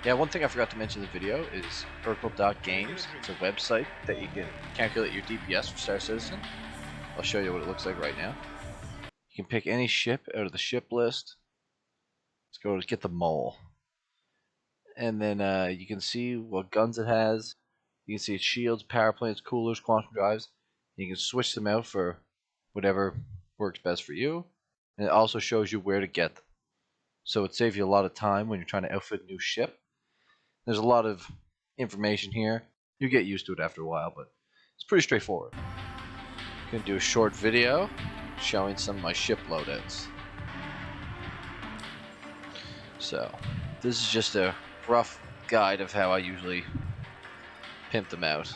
Yeah, one thing I forgot to mention in the video is Urkel.games. It's a website that you can calculate your DPS for Star Citizen. I'll show you what it looks like right now. You can pick any ship out of the ship list. Let's go to get the mole. And then you can see what guns it has. You can see its shields, power plants, coolers, quantum drives. You can switch them out for whatever works best for you. And it also shows you where to get them. So it saves you a lot of time when you're trying to outfit a new ship. There's a lot of information here. You get used to it after a while, but it's pretty straightforward. I'm going to do a short video showing some of my ship loadouts. So, this is just a rough guide of how I usually pimp them out.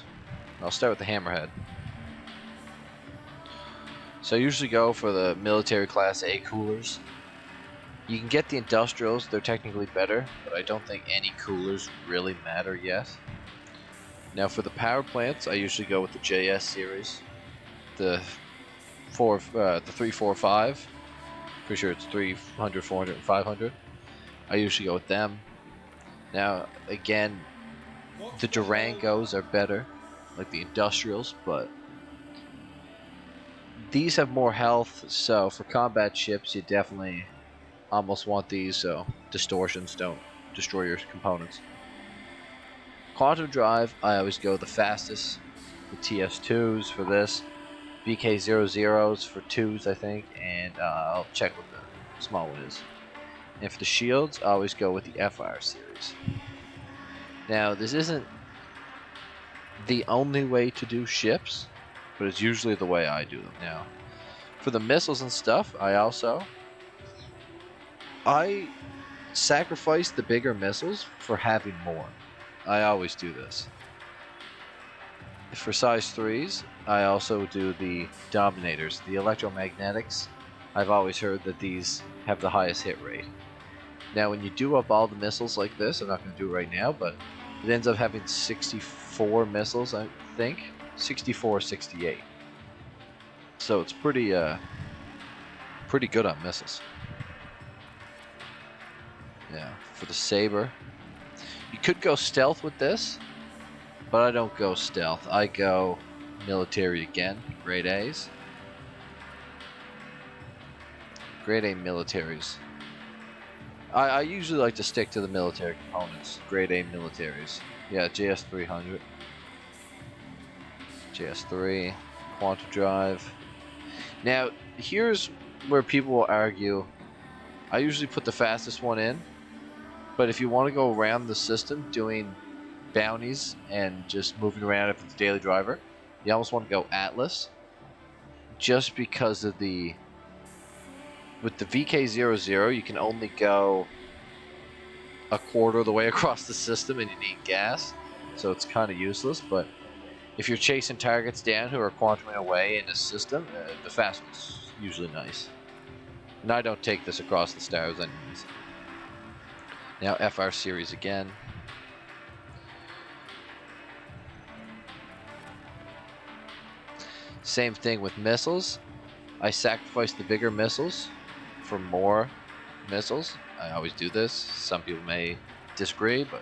I'll start with the Hammerhead. So I usually go for the military class A coolers. You can get the industrials, they're technically better, but I don't think any coolers really matter yet. Now for the power plants, I usually go with the JS series. The 345. Pretty sure it's 300, 400, and 500. I usually go with them. Now, again, the Durangos are better, like the industrials, but these have more health, so for combat ships, you definitely almost want these so distortions don't destroy your components. Quantum drive, I always go the fastest. The TS2s for this, VK00s for 2s, I think, and I'll check what the small one is. And for the shields, I always go with the FR series. Now, this isn't the only way to do ships, but it's usually the way I do them. Now, for the missiles and stuff, I sacrifice the bigger missiles for having more. I always do this. For size 3s, I also do the Dominators, the electromagnetics. I've always heard that these have the highest hit rate. Now when you do up all the missiles like this, I'm not going to do it right now, but it ends up having 64 missiles, I think. 64 or 68. So it's pretty good on missiles. Yeah, for the Saber. You could go stealth with this, but I don't go stealth. I go military again, grade A's. Grade A militaries. I usually like to stick to the military components, grade A militaries. Yeah, JS300. JS3, quantum drive. Now, here's where people will argue. I usually put the fastest one in, but if you want to go around the system doing bounties and just moving around if it's a daily driver, you almost want to go Atlas, just because of the... With the VK00, you can only go a quarter of the way across the system and you need gas, so it's kind of useless, but if you're chasing targets down who are quantuming away in the system, the fast one's usually nice. And I don't take this across the stars anyways. Now FR series again. Same thing with missiles. I sacrifice the bigger missiles for more missiles. I always do this. Some people may disagree, but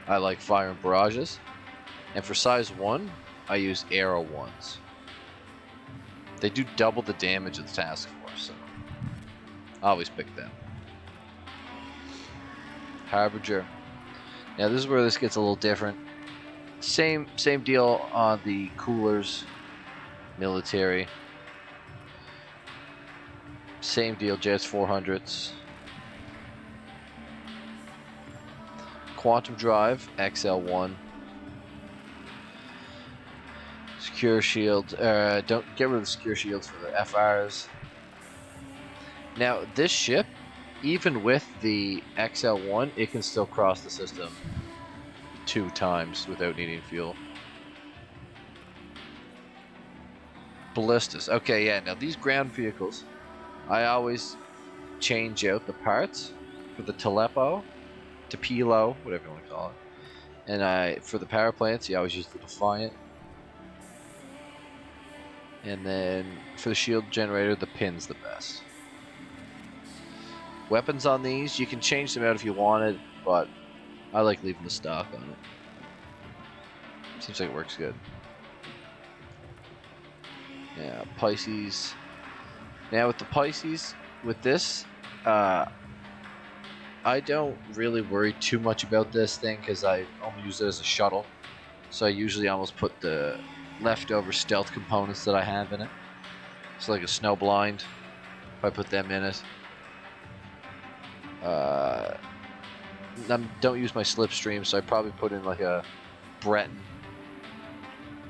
I like fire and barrages. And for size 1, I use arrow ones. They do double the damage of the task force, so I always pick them. Harbinger. Now this is where this gets a little different. Same deal on the coolers, military. Same deal, JS 400s. Quantum drive, XL1. Secure shield. Don't get rid of the secure shields for the FRs. Now this ship, even with the XL1, it can still cross the system 2 times without needing fuel. Ballistas. Okay, yeah. Now these ground vehicles, I always change out the parts for the Telepo, Tepilo, whatever you want to call it. And for the power plants, you always use the Defiant. And then for the shield generator, the Pin's the best. Weapons on these, you can change them out if you wanted, but I like leaving the stock on it. Seems like it works good. Yeah, Pisces. Now with the Pisces, with this, I don't really worry too much about this thing because I only use it as a shuttle. So I usually almost put the leftover stealth components that I have in it. So like a snow blind, if I put them in it. Don't use my slipstream, so I probably put in like a Breton.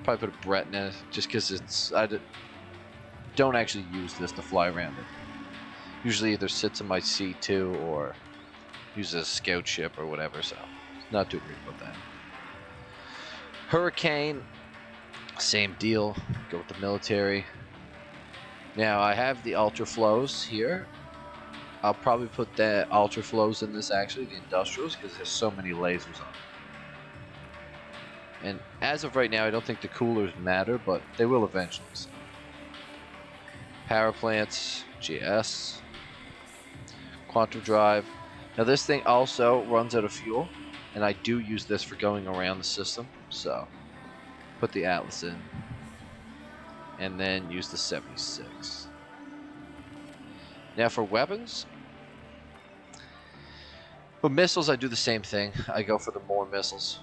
Probably put a Breton in it, just because don't actually use this to fly around it. Usually either sits in my C2 or uses a scout ship or whatever, so not too worried about that. Hurricane, same deal. Go with the military. Now I have the ultra flows here. I'll probably put the ultra flows in this actually, the industrials, because there's so many lasers on it. And as of right now, I don't think the coolers matter, but they will eventually. So. Power plants, GS, quantum drive. Now this thing also runs out of fuel, and I do use this for going around the system. So put the Atlas in, and then use the 76. Now for weapons, for missiles I do the same thing. I go for the more missiles.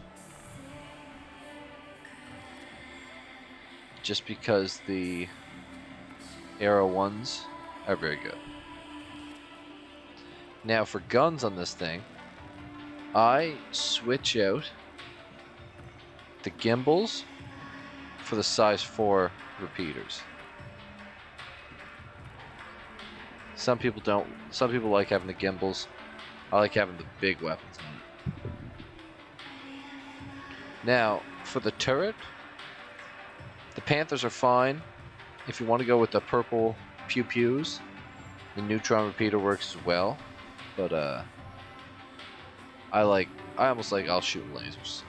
Just because the Arrow ones are very good. Now for guns on this thing, I switch out the gimbals for the size 4 repeaters. Some people don't. Some people like having the gimbals. I like having the big weapons on it. Now for the turret, the Panthers are fine. If you want to go with the purple pew-pews, the neutron repeater works as well. But I almost like I'll shoot lasers.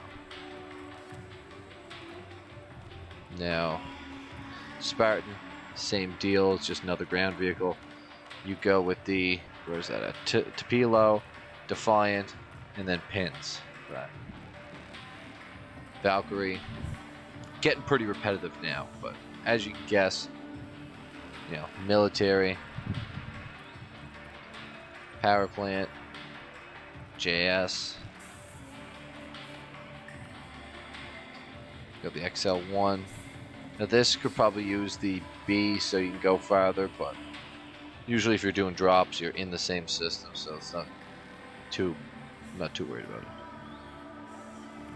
Now, Spartan, same deal. It's just another ground vehicle. You go with the, where's that at? Tupelo, Defiant, and then Pins. Right. Valkyrie. Getting pretty repetitive now, but as you can guess, you know, military, power plant, JS, got the XL1. Now this could probably use the B so you can go farther, but usually if you're doing drops, you're in the same system, so it's I'm not too worried about it.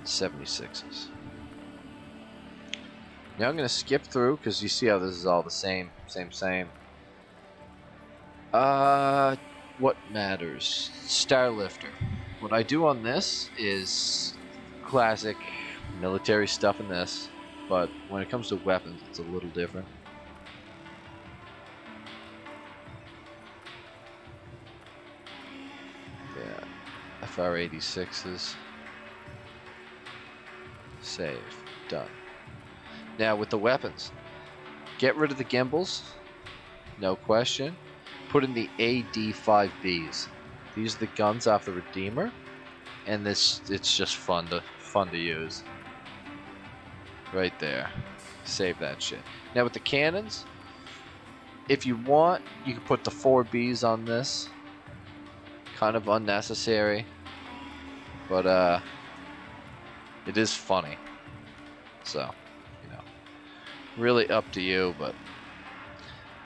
76s. Now I'm going to skip through because you see how this is all the same. What matters? Starlifter. What I do on this is classic military stuff in this, but when it comes to weapons, it's a little different. Yeah, FR86s. Save. Done. Now with the weapons, get rid of the gimbals, no question. Put in the AD5Bs. These are the guns off the Redeemer, and it's just fun to use. Right there, save that shit. Now with the cannons, if you want, you can put the 4Bs on this. Kind of unnecessary, but it is funny. So. Really up to you, but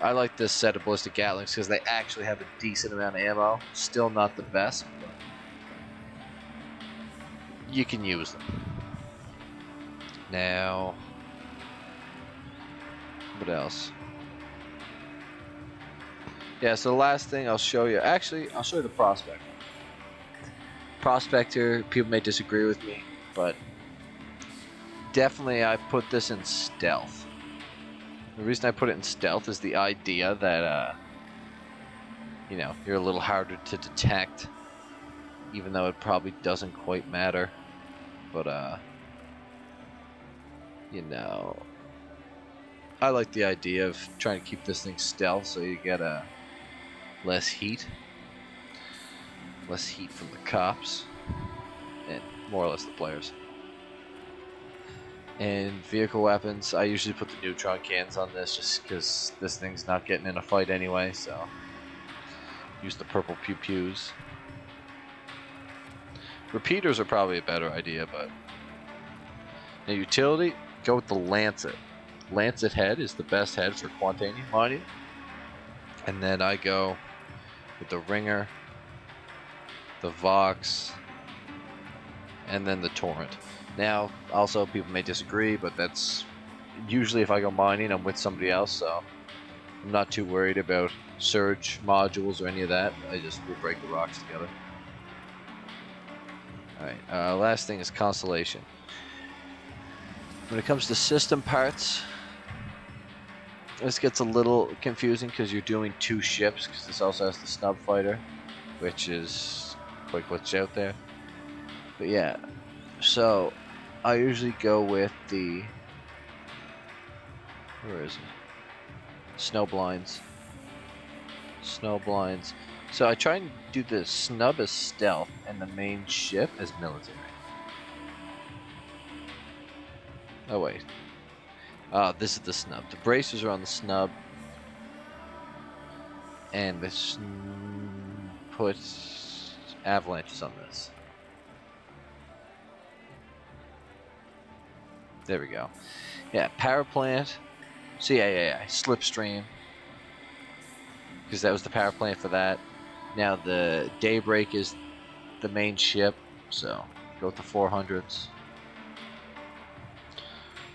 I like this set of ballistic Gatlings because they actually have a decent amount of ammo. Still not the best, but you can use them. Now, what else? Yeah, so the last thing I'll show you, actually, I'll show you the Prospector. Prospector, people may disagree with me, but definitely I put this in stealth. The reason I put it in stealth is the idea that, you know, you're a little harder to detect, even though it probably doesn't quite matter. But, you know, I like the idea of trying to keep this thing stealth so you get less heat from the cops. And more or less the players. And vehicle weapons, I usually put the neutron cannons on this just because this thing's not getting in a fight anyway, so use the purple pew-pews. Repeaters are probably a better idea, but now utility, go with the Lancet. Lancet head is the best head for Quantanium mining. And then I go with the Ringer, the Vox, and then the Torrent. Now, also, people may disagree, but that's usually if I go mining, I'm with somebody else, so I'm not too worried about surge modules or any of that. I just will break the rocks together. Alright, last thing is Constellation. When it comes to system parts, this gets a little confusing because you're doing 2 ships, because this also has the Snub Fighter, which is quite glitched out there. But yeah, so I usually go with the, where is it? Snow blinds. Snow blinds. So I try and do the Snub as stealth and the main ship as military. Oh wait. This is the Snub. The bracers are on the Snub. And this put avalanches on this. There we go. Yeah, power plant. So yeah. Slipstream. Because that was the power plant for that. Now the Daybreak is the main ship. So go with the 400s.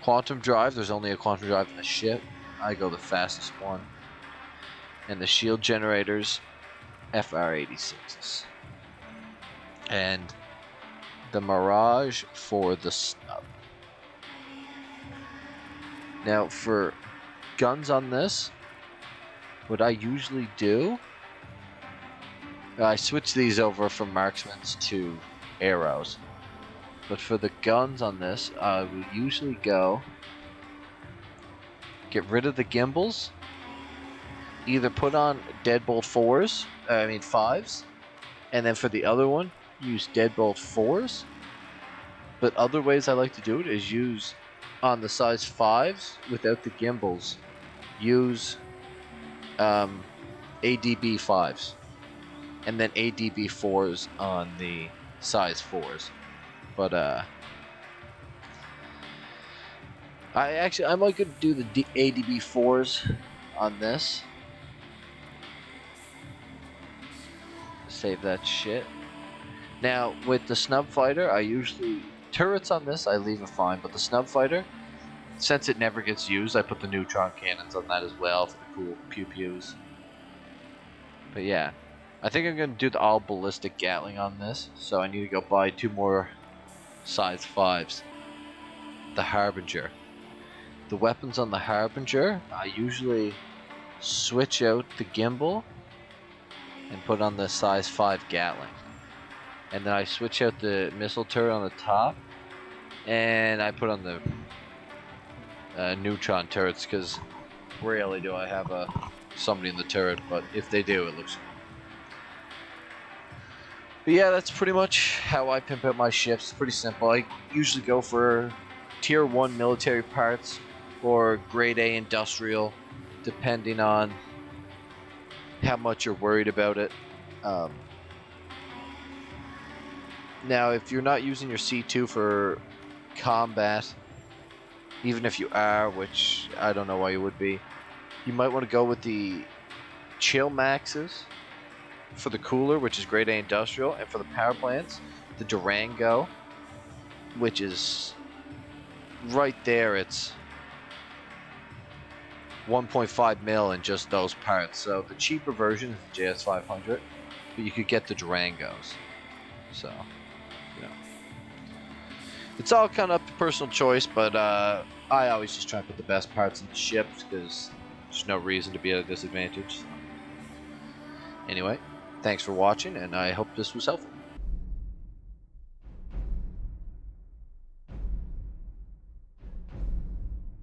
Quantum drive. There's only a quantum drive in the ship. I go the fastest one. And the shield generators, FR86s. And the Mirage for the Snub. Now for guns on this, what I usually do, I switch these over from marksmans to arrows. But for the guns on this, I will usually go get rid of the gimbals, either put on deadbolt 5s, and then for the other one, use deadbolt 4s. But other ways I like to do it is use on the size 5s without the gimbals, use ADB 5s, and then ADB 4s on the size 4s. But I might go do the ADB 4s on this. Save that shit. Now with the Snub Fighter, I usually turrets on this I leave it fine, but the Snub Fighter, since it never gets used, I put the neutron cannons on that as well for the cool pew-pews. But yeah, I think I'm gonna do the all ballistic Gatling on this, so I need to go buy 2 more size 5s. The Harbinger. The weapons on the Harbinger, I usually switch out the gimbal and put on the size 5 Gatling. And then I switch out the missile turret on the top, and I put on the neutron turrets, because rarely do I have somebody in the turret, but if they do, it looks cool. But yeah, that's pretty much how I pimp out my ships. It's pretty simple. I usually go for tier 1 military parts or grade A industrial, depending on how much you're worried about it. Now, if you're not using your C2 for combat, even if you are, which I don't know why you would be, you might want to go with the Chill Maxes for the cooler, which is grade A industrial, and for the power plants, the Durango, which is right there. It's 1.5 mil in just those parts. So the cheaper version is the JS500, but you could get the Durangos. So, you know, it's all kind of up to personal choice, but I always just try to put the best parts in the ships because there's no reason to be at a disadvantage. So. Anyway, thanks for watching, and I hope this was helpful.